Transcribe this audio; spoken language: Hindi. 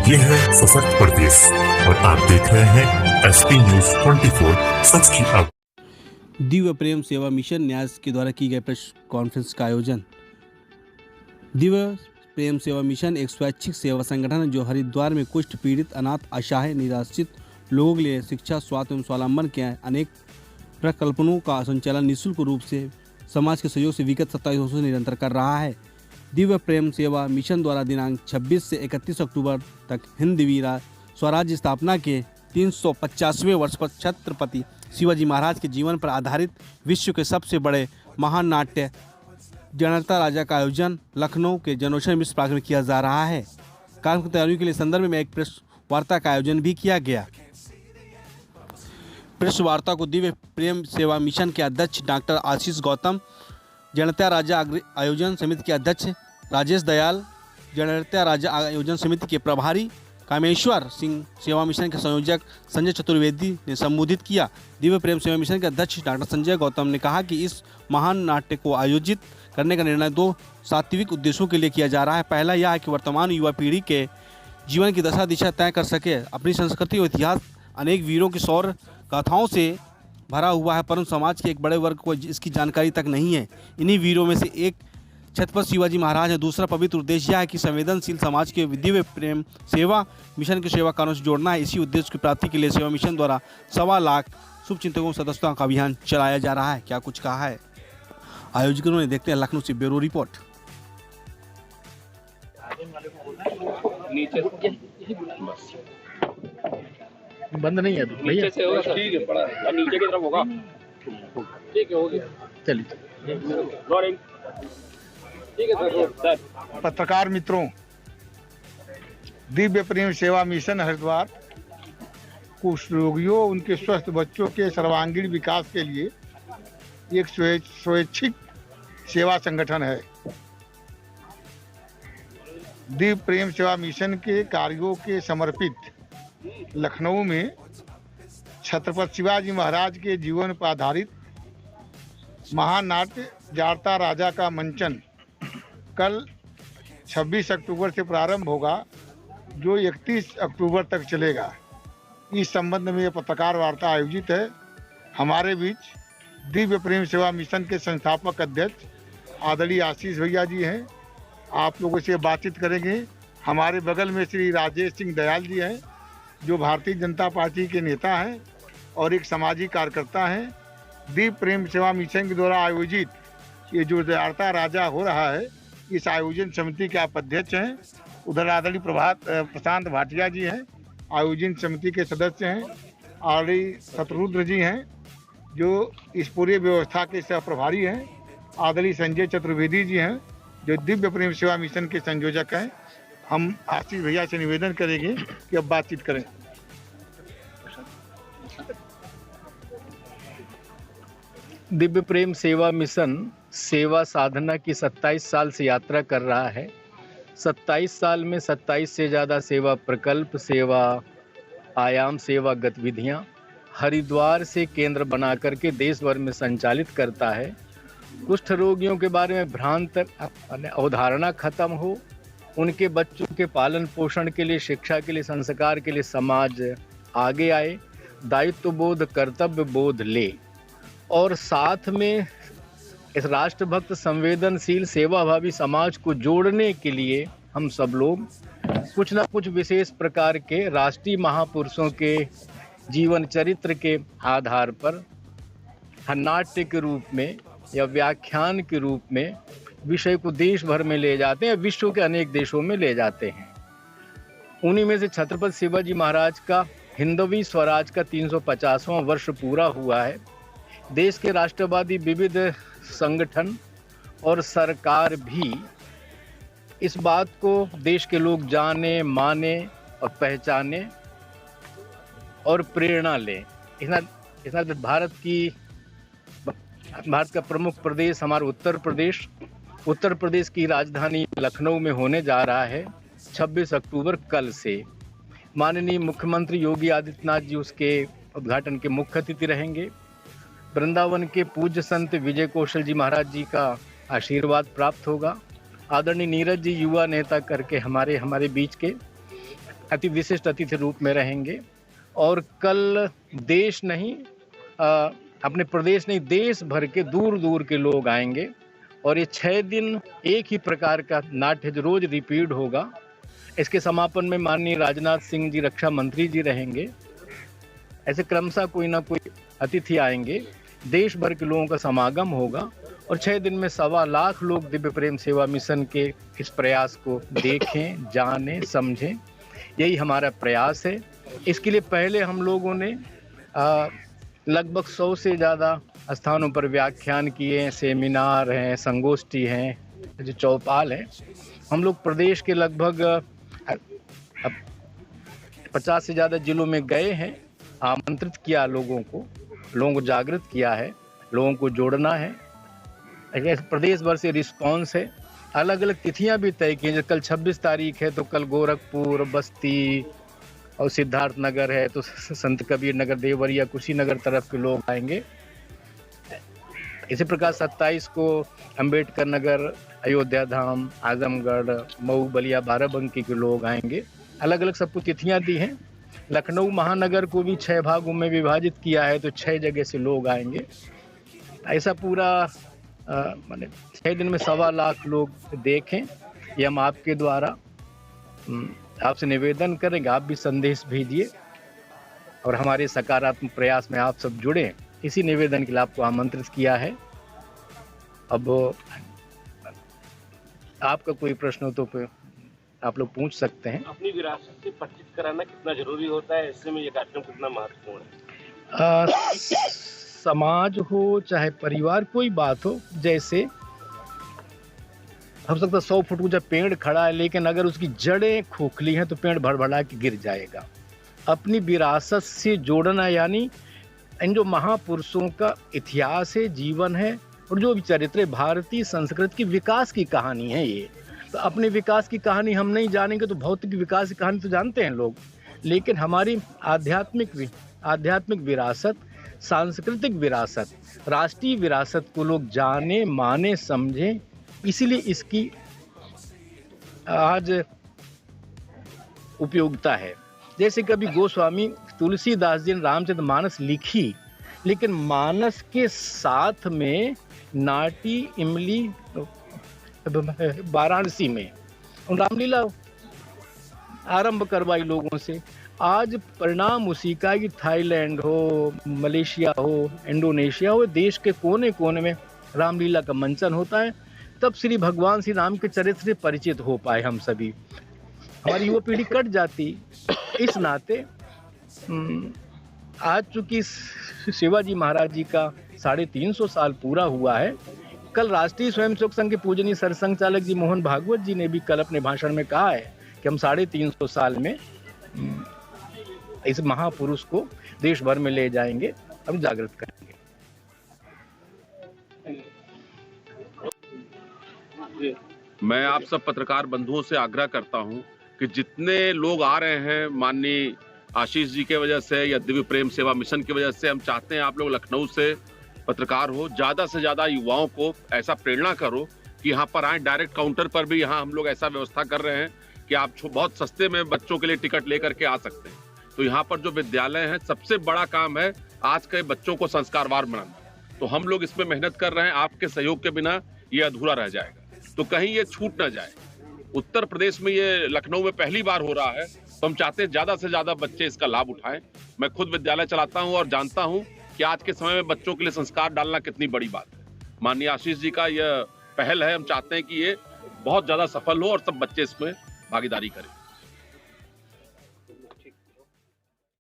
ये है सशक्त प्रदेश और आप देख रहे हैं एसपी न्यूज 24 सच की अब। दिव्य प्रेम सेवा मिशन न्यास के द्वारा की गई प्रेस कॉन्फ्रेंस का आयोजन। दिव्य प्रेम सेवा मिशन एक स्वैच्छिक सेवा संगठन है जो हरिद्वार में कुष्ठ पीड़ित, अनाथ, असहाय, निराश्रित लोगों के लिए शिक्षा, स्वास्थ्य एवं स्वावलंबन के अनेक प्रकल्पों का संचालन निःशुल्क रूप से समाज के सहयोग से विगत 27 वर्षों से निरंतर कर रहा है। दिव्य प्रेम सेवा मिशन द्वारा दिनांक 26 से 31 अक्टूबर तक हिंदवी स्वराज्य स्थापना के 350वें वर्ष पर छत्रपति शिवाजी महाराज के जीवन पर आधारित विश्व के सबसे बड़े महान नाट्य जनता राजा का आयोजन लखनऊ के जनौषधि मिश्र पार्क में किया जा रहा है। कार्यक्रम की तैयारियों के लिए संदर्भ में एक प्रेस वार्ता का आयोजन भी किया गया। प्रेस वार्ता को दिव्य प्रेम सेवा मिशन के अध्यक्ष डॉक्टर आशीष गौतम, जनता राजा आयोजन समिति के अध्यक्ष राजेश दयाल, जनता राजा आयोजन समिति के प्रभारी कामेश्वर सिंह, सेवा मिशन के संयोजक संजय चतुर्वेदी ने संबोधित किया। दिव्य प्रेम सेवा मिशन के अध्यक्ष डॉक्टर संजय गौतम ने कहा कि इस महान नाट्य को आयोजित करने का निर्णय 2 सात्विक उद्देश्यों के लिए किया जा रहा है। पहला यह है कि वर्तमान युवा पीढ़ी के जीवन की दशा दिशा तय कर सके। अपनी संस्कृति और इतिहास अनेक वीरों की शौर्य गाथाओं से भरा हुआ है, परंतु समाज के एक बड़े वर्ग को इसकी जानकारी तक नहीं है। इन्हीं वीरों में से एक छत्रपति शिवाजी महाराज है। दूसरा पवित्र उद्देश्य यह है कि संवेदनशील समाज के दिव्य प्रेम सेवा मिशन की सेवा कानून से जोड़ना है। इसी उद्देश्य की प्राप्ति के लिए सेवा मिशन द्वारा 1.25 लाख शुभचिंतकों सदस्यों का अभियान चलाया जा रहा है। क्या कुछ कहा है आयोजकों ने, देखते हैं लखनऊ से ब्यूरो रिपोर्ट। बंद नहीं है तो नीचे से होगा, ठीक है, पड़ा है नीचे की तरफ होगा, ठीक है, हो गया, चलिए रोलिंग, ठीक है सर। पत्रकार मित्रों, दिव्य प्रेम सेवा मिशन हरिद्वार कुष्ठ रोगियों, उनके स्वस्थ बच्चों के सर्वांगीण विकास के लिए एक स्वैच्छिक सेवा संगठन है। दिव्य प्रेम सेवा मिशन के कार्यों के समर्पित लखनऊ में छत्रपति शिवाजी महाराज के जीवन पर आधारित महान नाट्य जनता राजा का मंचन कल 26 अक्टूबर से प्रारंभ होगा, जो 31 अक्टूबर तक चलेगा। इस संबंध में यह पत्रकार वार्ता आयोजित है। हमारे बीच दिव्य प्रेम सेवा मिशन के संस्थापक अध्यक्ष आदरणीय आशीष भैया जी हैं। आप लोगों से बातचीत करेंगे। हमारे बगल में श्री राजेश सिंह दयाल जी हैं, जो भारतीय जनता पार्टी के नेता हैं और एक सामाजिक कार्यकर्ता हैं। दिव्य प्रेम सेवा मिशन के द्वारा आयोजित ये जो जनता राजा हो रहा है, इस आयोजन समिति के आप अध्यक्ष हैं। उधर आदरणीय प्रशांत भाटिया जी हैं, आयोजन समिति के सदस्य हैं। आदरणीय शत्रुद्र जी हैं, जो इस पूरी व्यवस्था के सह प्रभारी हैं। आदरणीय संजय चतुर्वेदी जी हैं, जो दिव्य प्रेम सेवा मिशन के संयोजक हैं। हम आशीष भैया से निवेदन करेंगे कि अब बातचीत करें। दिव्य प्रेम सेवा मिशन सेवा साधना की 27 साल से यात्रा कर रहा है। 27 साल में 27 से ज़्यादा सेवा प्रकल्प, सेवा आयाम, सेवा गतिविधियां हरिद्वार से केंद्र बना करके देश भर में संचालित करता है। कुष्ठ रोगियों के बारे में भ्रांत अवधारणा खत्म हो, उनके बच्चों के पालन पोषण के लिए, शिक्षा के लिए, संस्कार के लिए समाज आगे आए, दायित्व बोध, कर्तव्य बोध ले, और साथ में इस राष्ट्रभक्त संवेदनशील सेवाभावी समाज को जोड़ने के लिए हम सब लोग कुछ न कुछ विशेष प्रकार के राष्ट्रीय महापुरुषों के जीवन चरित्र के आधार पर नाट्य के रूप में या व्याख्यान के रूप में विषय को देश भर में ले जाते हैं, विश्व के अनेक देशों में ले जाते हैं। उन्हीं में से छत्रपति शिवाजी महाराज का हिंदवी स्वराज का 350वां वर्ष पूरा हुआ है। देश के राष्ट्रवादी विविध संगठन और सरकार भी इस बात को देश के लोग जाने, माने और पहचाने और प्रेरणा लें। इतना भारत का प्रमुख प्रदेश हमारा उत्तर प्रदेश की राजधानी लखनऊ में होने जा रहा है 26 अक्टूबर कल से। माननीय मुख्यमंत्री योगी आदित्यनाथ जी उसके उद्घाटन के मुख्य अतिथि रहेंगे। वृंदावन के पूज्य संत विजय कौशल जी महाराज जी का आशीर्वाद प्राप्त होगा। आदरणीय नीरज जी युवा नेता करके हमारे बीच के अति विशिष्ट अतिथि रूप में रहेंगे। और कल देश नहीं अपने प्रदेश नहीं देश भर के दूर दूर के लोग आएंगे और ये 6 दिन एक ही प्रकार का नाट्य जो रोज रिपीट होगा। इसके समापन में माननीय राजनाथ सिंह जी रक्षा मंत्री जी रहेंगे। ऐसे क्रमशः कोई ना कोई अतिथि आएंगे, देश भर के लोगों का समागम होगा और 6 दिन में 1.25 लाख लोग दिव्य प्रेम सेवा मिशन के इस प्रयास को देखें, जानें, समझें। यही हमारा प्रयास है। इसके लिए पहले हम लोगों ने लगभग 100 से ज़्यादा स्थानों पर व्याख्यान किए, सेमिनार हैं, संगोष्ठी हैं, जो चौपाल हैं। हम लोग प्रदेश के लगभग 50 से ज़्यादा जिलों में गए हैं, आमंत्रित किया लोगों को जागृत किया है, लोगों को जोड़ना है। प्रदेश भर से रिस्पांस है। अलग अलग तिथियां भी तय की हैं। कल 26 तारीख है तो कल गोरखपुर, बस्ती और सिद्धार्थ नगर है, तो संत कबीर नगर, देवरिया, कुशीनगर तरफ के लोग आएंगे। इसी प्रकार 27 को अंबेडकर नगर, अयोध्या धाम, आजमगढ़, मऊ, बलिया, बाराबंकी के लोग आएंगे। अलग अलग सबको तिथियां दी हैं। लखनऊ महानगर को भी 6 भागों में विभाजित किया है, तो 6 जगह से लोग आएंगे। ऐसा पूरा माने 6 दिन में 1.25 लाख लोग देखें। ये हम आपके द्वारा आपसे निवेदन करेंगे। आप भी संदेश भेजिए और हमारे सकारात्मक प्रयास में आप सब जुड़ें। इसी निवेदन के लिए आपको आमंत्रित किया है। अब आपका कोई प्रश्न हो तो आप लोग पूछ सकते हैं। अपनी विरासत से परिचित कराना कितना जरूरी होता है, ऐसे में ये कार्यक्रम कितना महत्वपूर्ण है? समाज हो चाहे परिवार, कोई बात हो, जैसे हो सकता 100 फुट ऊंचा पेड़ खड़ा है, लेकिन अगर उसकी जड़ें खोखली हैं तो पेड़ भड़भड़ा के गिर जाएगा। अपनी विरासत से जोड़ना यानी इन जो महापुरुषों का इतिहास है, जीवन है और जो भी चरित्र है, भारतीय संस्कृति की विकास की कहानी है ये। तो अपने विकास की कहानी हम नहीं जानेंगे तो भौतिक विकास की कहानी तो जानते हैं लोग, लेकिन हमारी आध्यात्मिक विरासत, सांस्कृतिक विरासत, राष्ट्रीय विरासत को लोग जाने, माने, समझें। इसीलिए इसकी आज उपयोगिता है। जैसे कभी गोस्वामी तुलसीदास जी ने रामचरितमानस लिखी, लेकिन मानस के साथ में नाटी इमली वाराणसी में रामलीला आरंभ करवाई लोगों से। आज परिणाम उसी का कि थाईलैंड हो, मलेशिया हो, इंडोनेशिया हो, देश के कोने कोने में रामलीला का मंचन होता है। तब श्री भगवान श्री राम के चरित्र से परिचित हो पाए हम सभी। हमारी युवा पीढ़ी कट जाती। इस नाते आज चूंकि शिवाजी महाराज जी का 350 साल पूरा हुआ है। कल राष्ट्रीय स्वयंसेवक संघ के पूजनीय सरसंघ चालक जी मोहन भागवत जी ने भी कल अपने भाषण में कहा है कि हम 350 साल में इस महापुरुष को देश भर में ले जाएंगे, हम जागृत करेंगे। मैं आप सब पत्रकार बंधुओं से आग्रह करता हूं कि जितने लोग आ रहे हैं माननीय आशीष जी के वजह से या दिव्य प्रेम सेवा मिशन की वजह से, हम चाहते हैं आप लोग लखनऊ से पत्रकार हो, ज्यादा से ज्यादा युवाओं को ऐसा प्रेरणा करो कि यहाँ पर आए। डायरेक्ट काउंटर पर भी यहाँ हम लोग ऐसा व्यवस्था कर रहे हैं कि आप बहुत सस्ते में बच्चों के लिए टिकट लेकर के आ सकते हैं। तो यहाँ पर जो विद्यालय है, सबसे बड़ा काम है आज के बच्चों को संस्कारवान बनाना। तो हम लोग इसमें मेहनत कर रहे हैं। आपके सहयोग के बिना ये अधूरा रह जाएगा, तो कहीं ये छूट ना जाए। उत्तर प्रदेश में ये लखनऊ में पहली बार हो रहा है, तो हम चाहते हैं ज्यादा से ज्यादा बच्चे इसका लाभ उठाएं। मैं खुद विद्यालय चलाता हूं और जानता हूं कि आज के समय में बच्चों के लिए संस्कार डालना कितनी बड़ी बात है। माननीय आशीष जी का यह पहल है। हम चाहते हैं कि ये बहुत ज्यादा सफल हो और सब बच्चे इसमें भागीदारी करें।